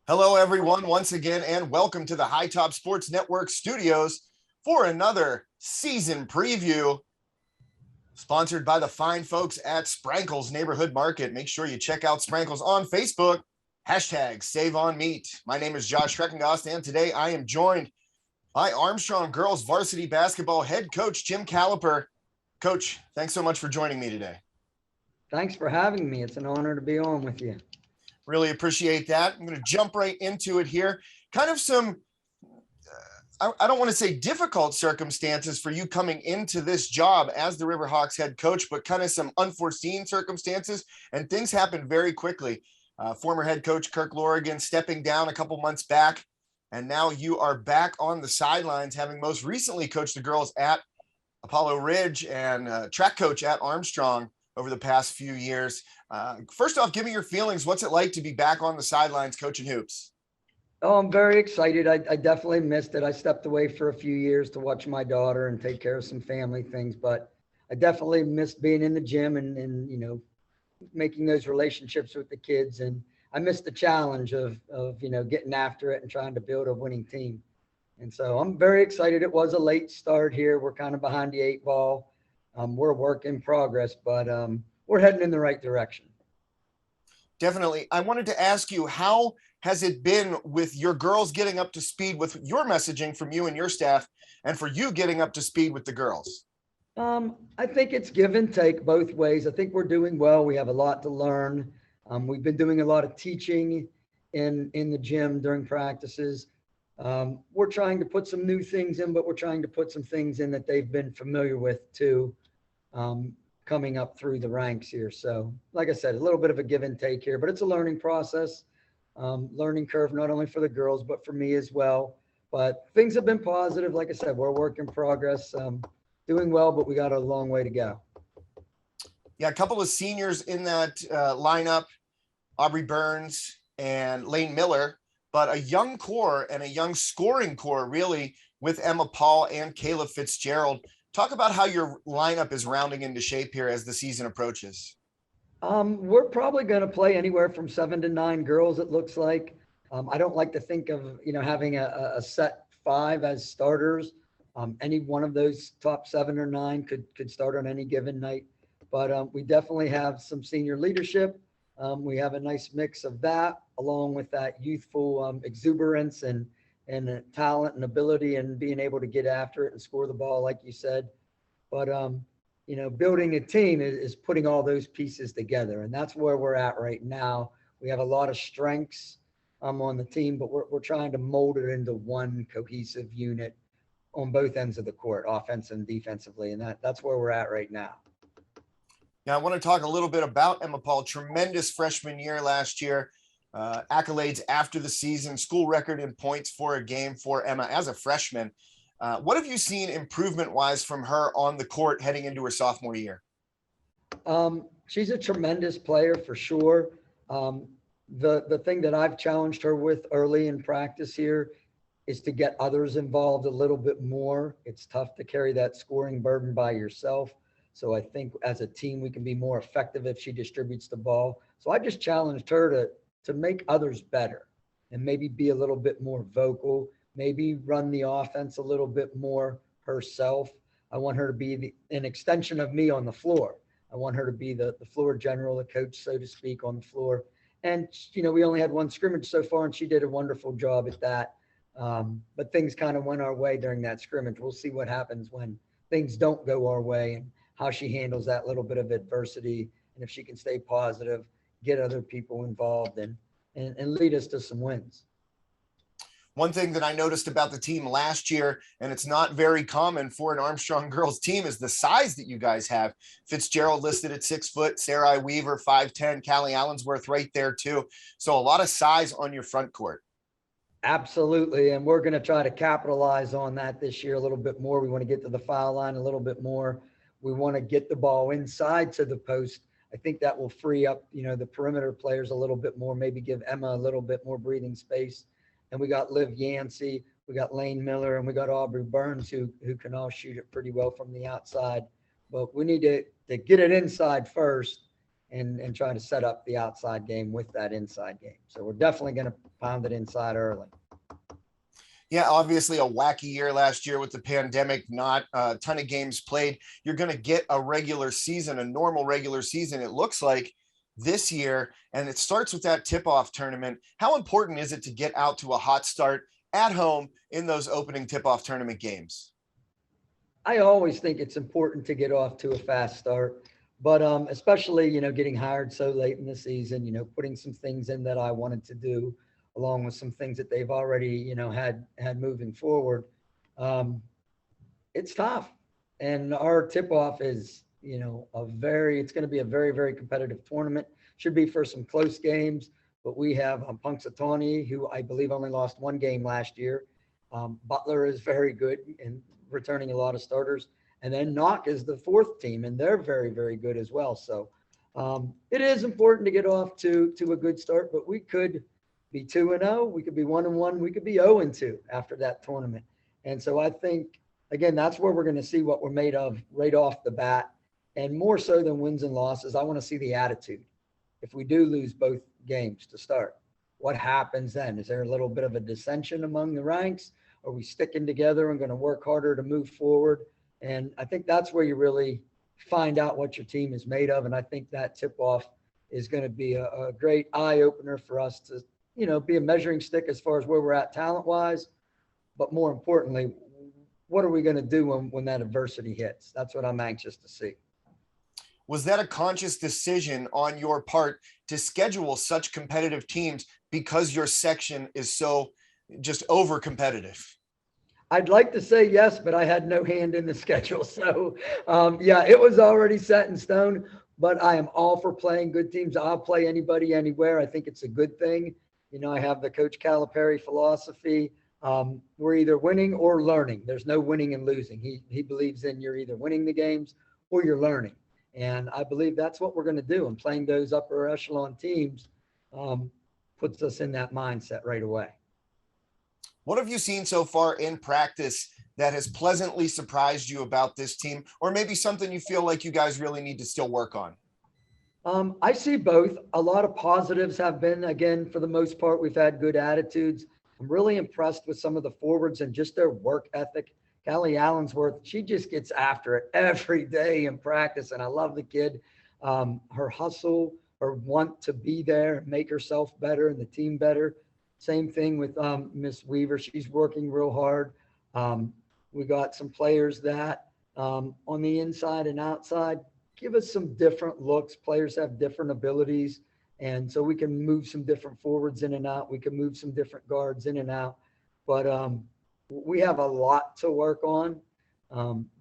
Hello, everyone, once again, and welcome to the High Top Sports Network studios for another season preview sponsored by the fine folks at Sprankles Neighborhood Market. Make sure you check out Sprankles on Facebook, #SaveOnMeat. My name is Josh Schreckengost, and today I am joined by Armstrong girls varsity basketball head coach Jim Callipare. Coach, thanks so much for joining me today. Thanks for having me. It's an honor to be on with you. Really appreciate that. I'm going to jump right into it here. Kind of some, I don't want to say difficult circumstances for you coming into this job as the Riverhawks head coach, but kind of some unforeseen circumstances, and things happened very quickly. Former head coach Kirk Lorigan stepping down a couple months back, and now you are back on the sidelines, having most recently coached the girls at Apollo Ridge and track coach at Armstrong over the past few years. First off, give me your feelings. What's it like to be back on the sidelines coaching hoops? Oh, I'm very excited. I definitely missed it. I stepped away for a few years to watch my daughter and take care of some family things, but I definitely missed being in the gym and making those relationships with the kids. And I missed the challenge of getting after it and trying to build a winning team. And so I'm very excited. It was a late start here. We're kind of behind the eight ball. We're a work in progress, but we're heading in the right direction. Definitely. I wanted to ask you, how has it been with your girls getting up to speed with your messaging from you and your staff, and for you getting up to speed with the girls? I think it's give and take both ways. I think we're doing well. We have a lot to learn. We've been doing a lot of teaching in the gym during practices. We're trying to put some new things in, but we're trying to put some things in that they've been familiar with too, coming up through the ranks here. So like I said, a little bit of a give and take here, but it's a learning process, learning curve, not only for the girls, but for me as well. But things have been positive. Like I said, we're a work in progress, doing well, but we got a long way to go. Yeah, a couple of seniors in that lineup, Aubrey Burns and Lane Miller, but a young core and a young scoring core, really, with Emma Paul and Kayla Fitzgerald. Talk about how your lineup is rounding into shape here as the season approaches. We're probably going to play anywhere from 7 to 9 girls, it looks like. I don't like to think of, having a set 5 as starters. Any one of those top 7 or 9 could start on any given night. But we definitely have some senior leadership. We have a nice mix of that, along with that youthful exuberance and talent and ability and being able to get after it and score the ball, like you said. But, building a team is putting all those pieces together. And that's where we're at right now. We have a lot of strengths on the team, but we're trying to mold it into one cohesive unit on both ends of the court, offense and defensively. And that's where we're at right now. Now, I want to talk a little bit about Emma Paul. Tremendous freshman year last year. Accolades after the season, school record in points for a game for Emma as a freshman. What have you seen improvement-wise from her on the court heading into her sophomore year? She's a tremendous player for sure. The thing that I've challenged her with early in practice here is to get others involved a little bit more. It's tough to carry that scoring burden by yourself. So I think as a team, we can be more effective if she distributes the ball. So I just challenged her to make others better and maybe be a little bit more vocal, maybe run the offense a little bit more herself. I want her to be an extension of me on the floor. I want her to be the floor general, the coach, so to speak, on the floor. And, we only had one scrimmage so far, and she did a wonderful job at that. But things kind of went our way during that scrimmage. We'll see what happens when things don't go our way and how she handles that little bit of adversity, and if she can stay positive, get other people involved and lead us to some wins. One thing that I noticed about the team last year, and it's not very common for an Armstrong girls team, is the size that you guys have. Fitzgerald listed at 6 foot, Sarai Weaver, 5'10", Callie Allensworth right there too. So a lot of size on your front court. Absolutely. And we're going to try to capitalize on that this year a little bit more. We want to get to the foul line a little bit more. We want to get the ball inside to the post. I think that will free up, the perimeter players a little bit more, maybe give Emma a little bit more breathing space. And we got Liv Yancey, we got Lane Miller, and we got Aubrey Burns, who can all shoot it pretty well from the outside. But we need to get it inside first and try to set up the outside game with that inside game. So we're definitely going to pound it inside early. Yeah, obviously a wacky year last year with the pandemic, not a ton of games played. You're going to get a regular season, a normal regular season, it looks like this year, and it starts with that tip-off tournament. How important is it to get out to a hot start at home in those opening tip-off tournament games? I always think it's important to get off to a fast start, but especially, getting hired so late in the season, putting some things in that I wanted to do along with some things that they've already, had moving forward. Um, it's tough. And our tip off is, it's going to be a very, very competitive tournament. Should be for some close games, but we have Punxsutawney, who I believe only lost one game last year. Butler is very good and returning a lot of starters. And then Knock is the fourth team, and they're very, very good as well. So it is important to get off to a good start, but we could be 2-0, we could be 1-1, we could be 0-2 after that tournament. And so I think, again, that's where we're going to see what we're made of right off the bat. And more so than wins and losses, I want to see the attitude. If we do lose both games to start, what happens then? Is there a little bit of a dissension among the ranks? Are we sticking together and going to work harder to move forward? And I think that's where you really find out what your team is made of. And I think that tip-off is going to be a great eye-opener for us to, be a measuring stick as far as where we're at talent-wise. But more importantly, what are we going to do when that adversity hits? That's what I'm anxious to see. Was that a conscious decision on your part to schedule such competitive teams because your section is so just over competitive? I'd like to say yes, but I had no hand in the schedule. So yeah, it was already set in stone, but I am all for playing good teams. I'll play anybody, anywhere. I think it's a good thing. I have the Coach Callipare philosophy. We're either winning or learning. There's no winning and losing. He believes in you're either winning the games or you're learning. And I believe that's what we're going to do. And playing those upper echelon teams puts us in that mindset right away. What have you seen so far in practice that has pleasantly surprised you about this team, or maybe something you feel like you guys really need to still work on? I see both. A lot of positives have been, again, for the most part, we've had good attitudes. I'm really impressed with some of the forwards and just their work ethic. Callie Allensworth, she just gets after it every day in practice, and I love the kid. Her hustle, her want to be there, make herself better and the team better. Same thing with Miss Weaver. She's working real hard. We got some players that on the inside and outside give us some different looks. Players have different abilities, and so we can move some different forwards in and out. We can move some different guards in and out. But we have a lot to work on.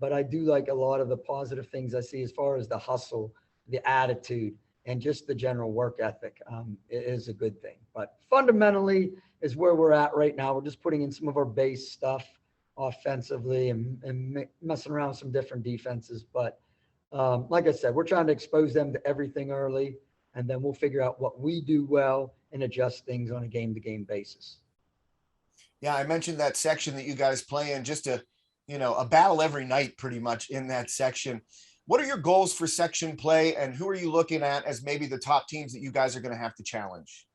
But I do like a lot of the positive things I see as far as the hustle, the attitude, and just the general work ethic. It is a good thing. But fundamentally is where we're at right now. We're just putting in some of our base stuff offensively and messing around with some different defenses. But like I said, we're trying to expose them to everything early, and then we'll figure out what we do well and adjust things on a game-to-game basis. Yeah, I mentioned that section that you guys play in, just a battle every night pretty much in that section. What are your goals for section play, and who are you looking at as maybe the top teams that you guys are going to have to challenge?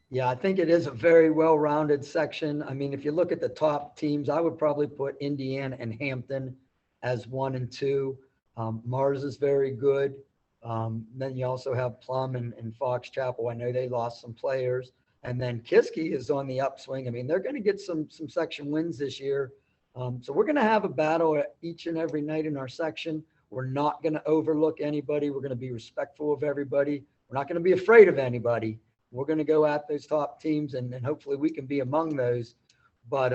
Yeah, I think it is a very well-rounded section. I mean, if you look at the top teams, I would probably put Indiana and Hampton as 1 and 2. Mars is very good. Then you also have Plum and Fox Chapel. I know they lost some players. And then Kiski is on the upswing. I mean, they're going to get some section wins this year. So we're going to have a battle each and every night in our section. We're not going to overlook anybody. We're going to be respectful of everybody. We're not going to be afraid of anybody. We're going to go at those top teams, and hopefully we can be among those. But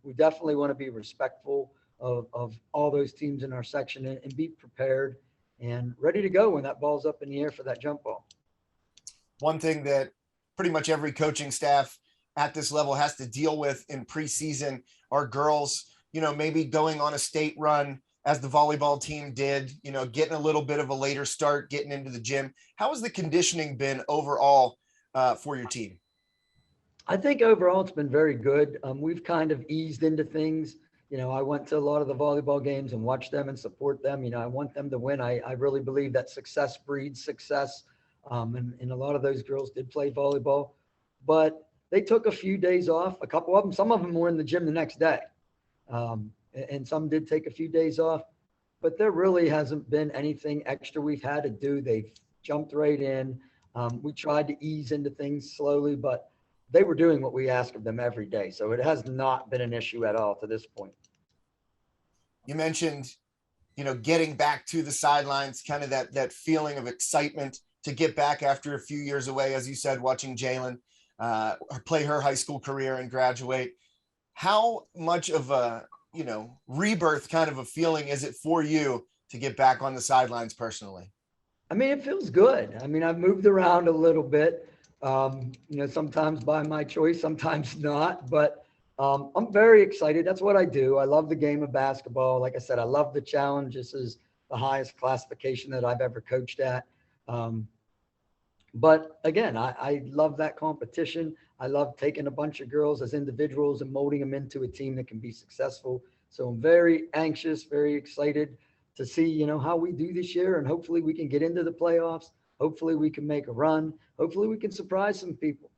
we definitely want to be respectful of all those teams in our section and be prepared and ready to go when that ball's up in the air for that jump ball. One thing that pretty much every coaching staff at this level has to deal with in preseason are girls, maybe going on a state run as the volleyball team did, getting a little bit of a later start, getting into the gym. How has the conditioning been overall for your team? I think overall it's been very good. We've kind of eased into things. I went to a lot of the volleyball games and watched them and support them. I want them to win. I really believe that success breeds success. And a lot of those girls did play volleyball, but they took a few days off. A couple of them, some of them were in the gym the next day, and some did take a few days off. But there really hasn't been anything extra we've had to do. They've jumped right in. We tried to ease into things slowly, but they were doing what we ask of them every day. So it has not been an issue at all to this point. You mentioned, getting back to the sidelines, kind of that feeling of excitement to get back after a few years away, as you said, watching Jalen play her high school career and graduate. How much of a, rebirth kind of a feeling is it for you to get back on the sidelines personally? I mean, it feels good. I mean, I've moved around a little bit, sometimes by my choice, sometimes not, but I'm very excited. That's what I do. I love the game of basketball. Like I said, I love the challenge. This is the highest classification that I've ever coached at. But again, I love that competition. I love taking a bunch of girls as individuals and molding them into a team that can be successful. So I'm very anxious, very excited to see, how we do this year, and hopefully we can get into the playoffs. Hopefully we can make a run. Hopefully we can surprise some people.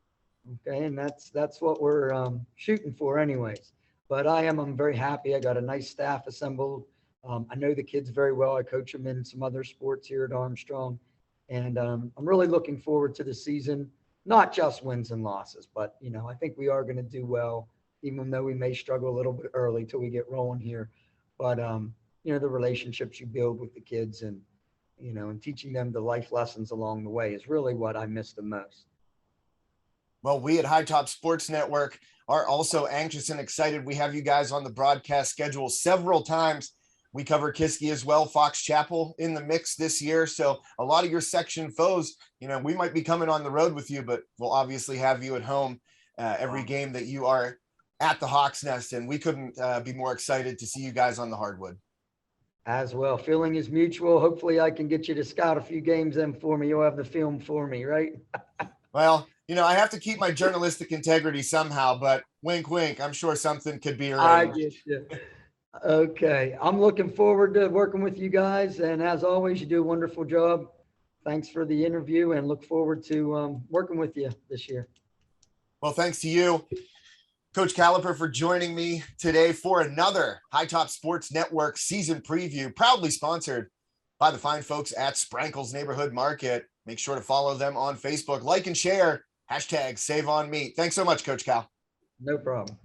Okay, and that's what we're shooting for, anyways. But I'm very happy. I got a nice staff assembled. I know the kids very well. I coach them in some other sports here at Armstrong, and I'm really looking forward to the season. Not just wins and losses, but I think we are going to do well, even though we may struggle a little bit early till we get rolling here. But the relationships you build with the kids and and teaching them the life lessons along the way is really what I miss the most. Well, we at High Top Sports Network are also anxious and excited. We have you guys on the broadcast schedule several times. We cover Kiski as well, Fox Chapel in the mix this year. So a lot of your section foes, we might be coming on the road with you, but we'll obviously have you at home every game that you are at the Hawks Nest. And we couldn't be more excited to see you guys on the hardwood. As well. Feeling is mutual. Hopefully I can get you to scout a few games in for me. You'll have the film for me, right? Well, I have to keep my journalistic integrity somehow, but wink, wink. I'm sure something could be arranged. I get you. Okay. I'm looking forward to working with you guys. And as always, you do a wonderful job. Thanks for the interview, and look forward to working with you this year. Well, thanks to you, Coach Callipare, for joining me today for another High Top Sports Network season preview, proudly sponsored by the fine folks at Sprankle's Neighborhood Market. Make sure to follow them on Facebook, like and share, #SaveOnMeat. Thanks so much, Coach Cal. No problem.